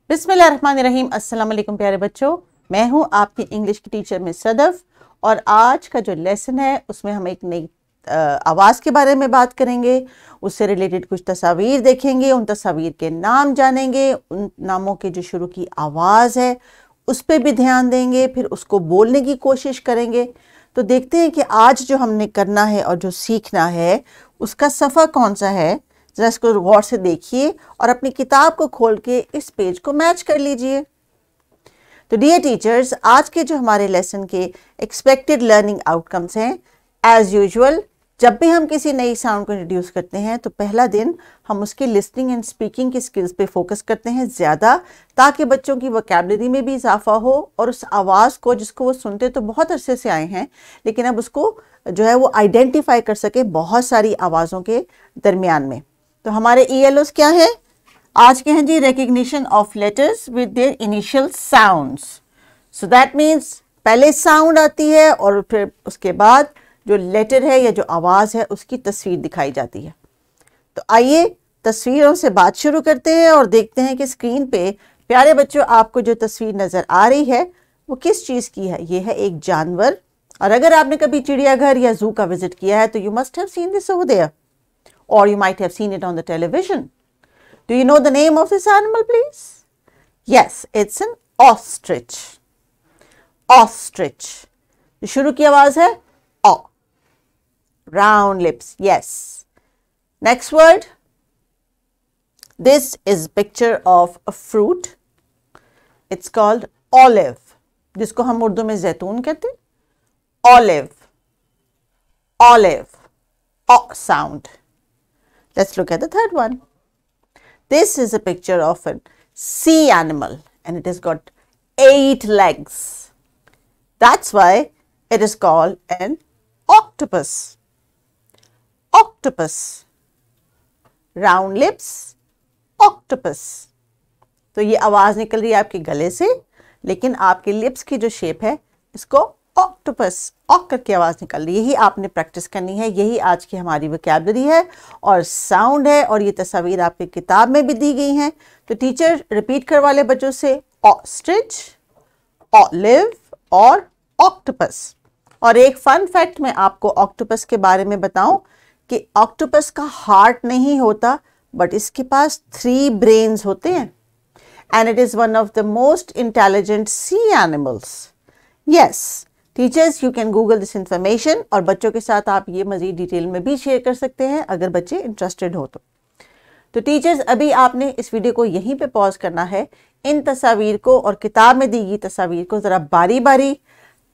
बिस्मिल्लाहिर्रहमानिर्रहीम। अस्सलाम वालेकुम प्यारे बच्चों, मैं हूं आपकी इंग्लिश की टीचर मिस सदफ और आज का जो लेसन है उसमें हम एक नई आवाज़ के बारे में बात करेंगे। उससे रिलेटेड कुछ तस्वीर देखेंगे, उन तस्वीर के नाम जानेंगे, उन नामों के जो शुरू की आवाज़ है उस पर भी ध्यान देंगे, फिर उसको बोलने की कोशिश करेंगे। तो देखते हैं कि आज जो हमने करना है और जो सीखना है उसका सफ़ा कौन सा है। जरा इसको गौर से देखिए और अपनी किताब को खोल के इस पेज को मैच कर लीजिए। तो डियर टीचर्स, आज के जो हमारे लेसन के एक्सपेक्टेड लर्निंग आउटकम्स हैं, एज यूजुअल जब भी हम किसी नई साउंड को इंट्रोड्यूस करते हैं तो पहला दिन हम उसकी लिसनिंग एंड स्पीकिंग की स्किल्स पे फोकस करते हैं ज़्यादा, ताकि बच्चों की वोकैबुलरी में भी इजाफा हो और उस आवाज़ को जिसको वो सुनते तो बहुत अरसे से आए हैं लेकिन अब उसको जो है वो आइडेंटिफाई कर सके बहुत सारी आवाज़ों के दरमियान में। तो हमारे ELOs क्या है आज के हैं जी? Recognition of letters with their initial sounds. So that means पहले साउंड आती है और फिर उसके बाद जो लेटर है या जो आवाज़ है उसकी तस्वीर दिखाई जाती है। तो आइए तस्वीरों से बात शुरू करते हैं और देखते हैं कि स्क्रीन पे प्यारे बच्चों आपको जो तस्वीर नज़र आ रही है वो किस चीज़ की है। ये है एक जानवर, और अगर आपने कभी चिड़ियाघर या जू का विजिट किया है तो you must have seen this over there, or you might have seen it on the television. Do you know the name of this animal, please? Yes, it's an ostrich. Ostrich. जो शुरू की आवाज है o. Round lips. Yes. Next word. This is a picture of a fruit. It's called olive. जिसको हम उर्दू में जैतून कहते हैं. Olive. Olive. O sound. Let's look at the third one. This is a picture of a sea animal and it has got 8 legs. That's why it is called an octopus. Octopus. Round lips. Octopus. तो ये आवाज़ निकल रही है आपके गले से, लेकिन आपके लिप्स की जो शेप है इसको ऑक्टोपस ऑक करके आवाज़ निकल रही है। यही आपने प्रैक्टिस करनी है, यही आज की हमारी वोकैबुलरी है और साउंड है, और ये तस्वीर आपकी किताब में भी दी गई हैं। तो टीचर रिपीट करवा ले बच्चों से ऑस्ट्रिच, ऑलिव और ऑक्टोपस। और एक फन फैक्ट मैं आपको ऑक्टोपस के बारे में बताऊं कि ऑक्टोपस का हार्ट नहीं होता बट इसके पास 3 ब्रेन्स होते हैं and it is one of the most intelligent sea animals. Yes teachers, you can Google this information और बच्चों के साथ आप ये मज़ीद डिटेल में भी शेयर कर सकते हैं अगर बच्चे इंटरेस्टेड हो तो टीचर्स, अभी आपने इस वीडियो को यहीं पे पॉज करना है। इन तस्वीर को और किताब में दी गई तस्वीर को ज़रा बारी बारी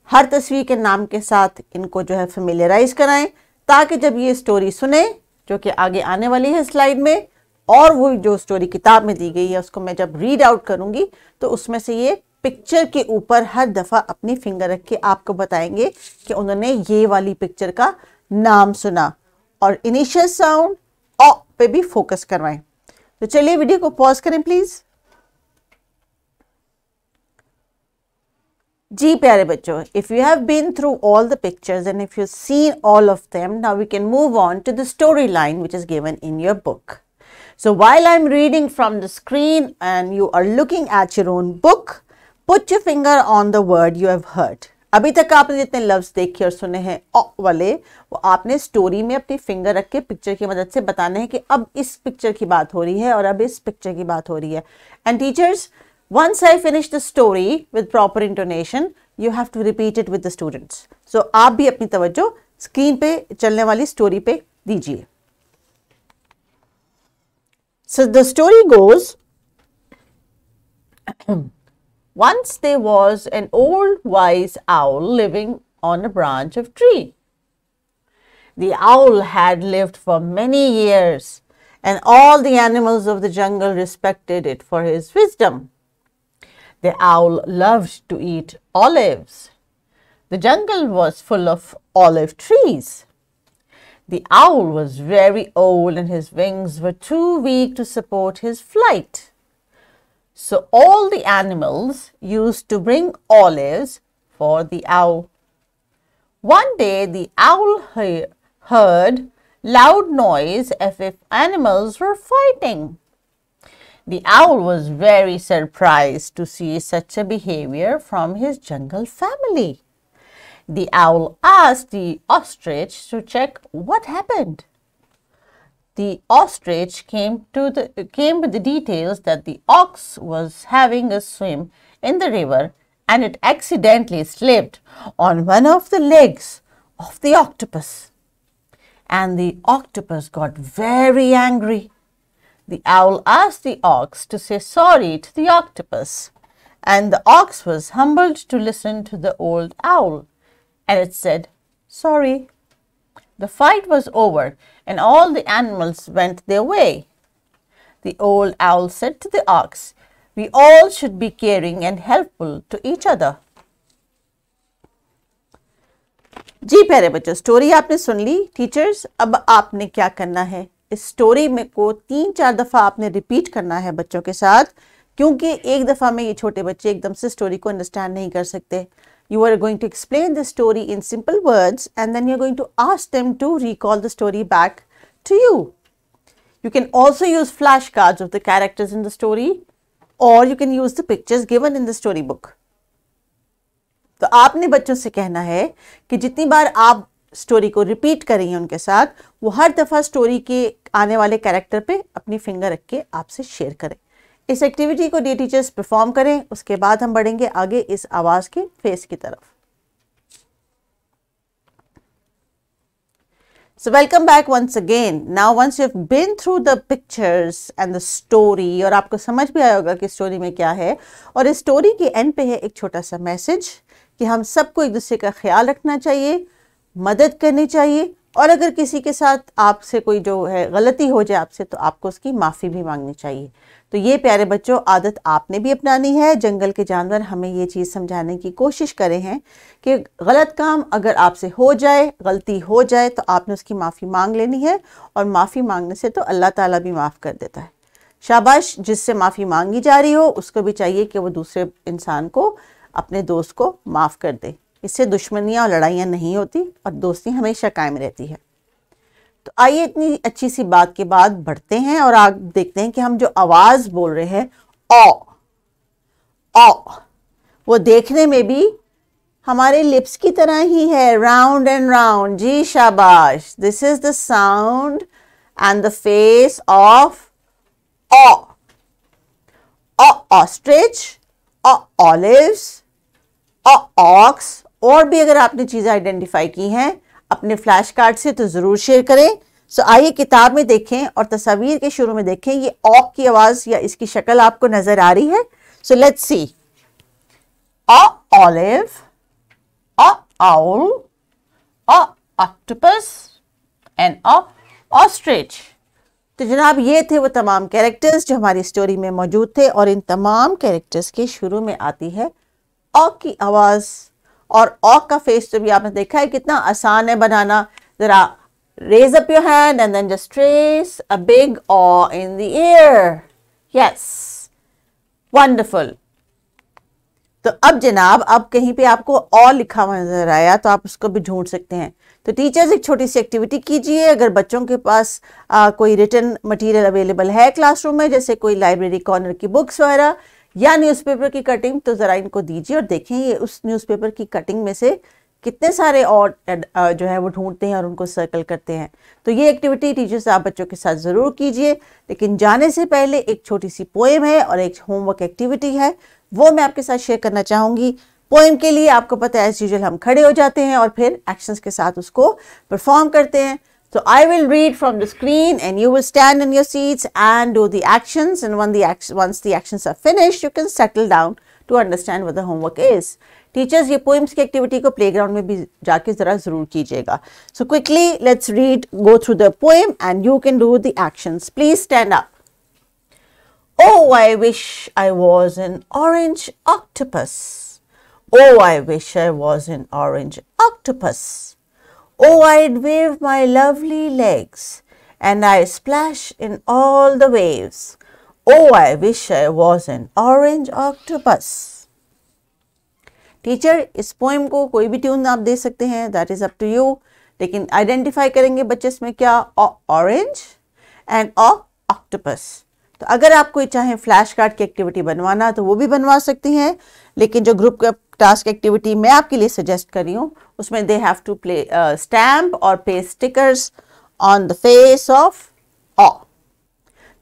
हर तस्वीर के नाम के साथ इनको जो है फेमिलियराइज कराएं, ताकि जब ये स्टोरी सुने जो कि आगे आने वाली है स्लाइड में, और वो जो स्टोरी किताब में दी गई है उसको मैं जब रीड आउट करूँगी तो उसमें से ये पिक्चर के ऊपर हर दफ़ा अपनी फिंगर रख के आपको बताएंगे कि उन्होंने ये वाली पिक्चर का नाम सुना, और इनिशियल साउंड ओ पे भी फोकस करवाएं। तो चलिए वीडियो को पॉज करें प्लीज। जी प्यारे बच्चों, if you have been through all the pictures and if you seen all of them, now we can move on to the story line which is given in your book. So while I'm reading from the screen and you are looking at your own book, put your finger on the word you have heard. अभी तक आपने जितने लफ्ज देखे और सुने हैं ओ वाले, वो आपने स्टोरी में अपनी फिंगर रख के पिक्चर की मदद से बताने हैं कि अब इस पिक्चर की बात हो रही है और अब इस पिक्चर की बात हो रही है। And teachers, once I finish the story with proper intonation, you have to repeat it with the students. So आप भी अपनी तवज्जो स्क्रीन पे चलने वाली स्टोरी पे दीजिए। So the story goes, once there was an old wise owl living on a branch of tree. The owl had lived for many years and all the animals of the jungle respected it for his wisdom. The owl loved to eat olives. The jungle was full of olive trees. The owl was very old and his wings were too weak to support his flight. So all the animals used to bring olives for the owl. One day the owl heard loud noise as if animals were fighting. The owl was very surprised to see such a behavior from his jungle family. The owl asked the ostrich to check what happened. The ostrich came with the details that the ox was having a swim in the river and it accidentally slipped on one of the legs of the octopus. And the octopus got very angry. The owl asked the ox to say sorry to the octopus, and the ox was humbled to listen to the old owl, and it said, sorry. The fight was over, and all the animals went their way. The old owl said to the ox, we all should be caring and helpful to each other. जी प्यारे बच्चों, story आपने सुन ली। Teachers, अब आपने क्या करना है, इस story में को 3-4 दफ़ा आपने रिपीट करना है बच्चों के साथ, क्योंकि एक दफ़ा में ये छोटे बच्चे एकदम से स्टोरी को अंडरस्टैंड नहीं कर सकते। You are going to explain the story in simple words and then you're going to ask them to recall the story back to you. You can also use flashcards of the characters in the story or you can use the pictures given in the storybook. तो आपने बच्चों से कहना है कि जितनी बार आप story को रिपीट करेंगे उनके साथ, वो हर दफ़ा स्टोरी के आने वाले कैरेक्टर पे अपनी फिंगर रख के आपसे शेयर करें। इस एक्टिविटी को डियर टीचर्स परफॉर्म करें, उसके बाद हम बढ़ेंगे आगे इस आवाज़ के फेस की तरफ। So welcome back once again. Now once you've been through the pictures and the story, और आपको समझ भी आया होगा कि स्टोरी में क्या है, और इस स्टोरी के एंड पे है एक छोटा सा मैसेज कि हम सबको एक दूसरे का ख्याल रखना चाहिए, मदद करनी चाहिए, और अगर किसी के साथ आपसे कोई जो है गलती हो जाए आपसे, तो आपको उसकी माफ़ी भी मांगनी चाहिए। तो ये प्यारे बच्चों आदत आपने भी अपनानी है। जंगल के जानवर हमें ये चीज़ समझाने की कोशिश करे हैं कि गलत काम अगर आपसे हो जाए, गलती हो जाए, तो आपने उसकी माफ़ी मांग लेनी है, और माफ़ी मांगने से तो अल्लाह ताला भी माफ़ कर देता है। शाबाश, जिससे माफ़ी मांगी जा रही हो उसको भी चाहिए कि वो दूसरे इंसान को, अपने दोस्त को माफ़ कर दे। इससे दुश्मनियाँ और लड़ाइयाँ नहीं होती और दोस्ती हमेशा कायम रहती है। तो आइए इतनी अच्छी सी बात के बाद बढ़ते हैं और आगे देखते हैं कि हम जो आवाज़ बोल रहे हैं ओ, वो देखने में भी हमारे लिप्स की तरह ही है, राउंड एंड राउंड। जी शाबाश, this is the sound and the face of ostrich, olives, ox. और भी अगर आपने चीज़ें आइडेंटिफाई की हैं अपने फ्लैश कार्ड से तो ज़रूर शेयर करें। सो आइए किताब में देखें और तस्वीर के शुरू में देखें, ये ऑक की आवाज़ या इसकी शक्ल आपको नज़र आ रही है। So let's see, olive, owl, octopus and ostrich. तो जनाब ये थे वो तमाम कैरेक्टर्स जो हमारी स्टोरी में मौजूद थे, और इन तमाम कैरेक्टर्स के शुरू में आती है ऑक की आवाज़। और ऑक का फेस तो भी आपने देखा है कितना आसान है बनाना। जरा raise up your hand and then just trace a big O in the air. Yes, wonderful. तो अब जनाब, अब कहीं पे आपको ऑ लिखा हुआ नजर आया तो आप उसको भी ढूंढ सकते हैं। तो टीचर्स एक छोटी सी एक्टिविटी कीजिए। अगर बच्चों के पास कोई रिटन मटेरियल अवेलेबल है क्लासरूम में, जैसे कोई लाइब्रेरी कॉर्नर की बुक्स वगैरह या न्यूज़पेपर की कटिंग, तो ज़रा इनको दीजिए और देखें ये उस न्यूज़पेपर की कटिंग में से कितने सारे और जो है वो ढूंढते हैं और उनको सर्कल करते हैं। तो ये एक्टिविटी टीचर्स आप बच्चों के साथ ज़रूर कीजिए। लेकिन जाने से पहले एक छोटी सी पोएम है और एक होमवर्क एक्टिविटी है, वो मैं आपके साथ शेयर करना चाहूँगी। पोएम के लिए आपको पता है एज यूजुअल हम खड़े हो जाते हैं और फिर एक्शंस के साथ उसको परफॉर्म करते हैं। So I will read from the screen and you will stand in your seats and do the actions, and once the actions are finished, you can settle down to understand what the homework is. Teachers, ये poems की activity को playground में भी जाके ज़रा ज़रूर कीजिएगा। So quickly let's go through the poem and you can do the actions. Please stand up. Oh, I wish I was an orange octopus. Oh, I wish I was an orange octopus. Oh, I'd wave my lovely legs and I splash in all the waves. Oh, I wish I was an orange octopus. Teacher, इस poem को कोई भी tune आप दे सकते हैं, that is up to you. लेकिन identify करेंगे बच्चे इसमें क्या, ऑरेंज एंड ऑक्टोपस। तो अगर आप कोई चाहें फ्लैश कार्ड की एक्टिविटी बनवाना तो वो भी बनवा सकती हैं, लेकिन जो ग्रुप टास्क एक्टिविटी मैं आपके लिए सजेस्ट कर रही हूँ उसमें they have to play stamp और paste stickers on the face of O.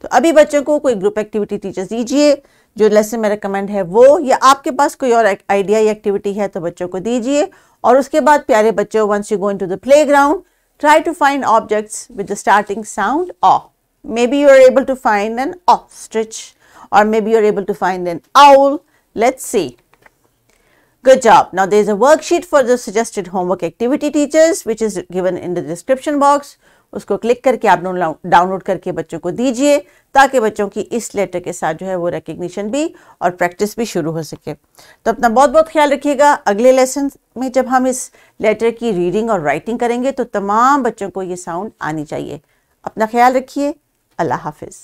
तो अभी बच्चों को कोई ग्रुप एक्टिविटी टीचर्स दीजिए, जो लेसन में रिकमेंड है वो, या आपके पास कोई और आइडिया या एक्टिविटी है तो बच्चों को दीजिए। और उसके बाद प्यारे बच्चों, once you go into the playground, try to find objects with the starting sound o. Maybe you are able to find an ostrich, or maybe you are able to find an owl. Let's see. Good job. Now there is a worksheet for the suggested homework activity teachers, which is given in the description box. उसको click करके आप download करके बच्चों को दीजिए, ताकि बच्चों की इस लेटर के साथ जो है वो रिकग्निशन भी और प्रैक्टिस भी शुरू हो सके। तो अपना बहुत बहुत ख्याल रखिएगा। अगले लेसन में जब हम इस लेटर की रीडिंग और राइटिंग करेंगे तो तमाम बच्चों को ये साउंड आनी चाहिए। अपना ख्याल रखिए। अल्लाह हाफिज़।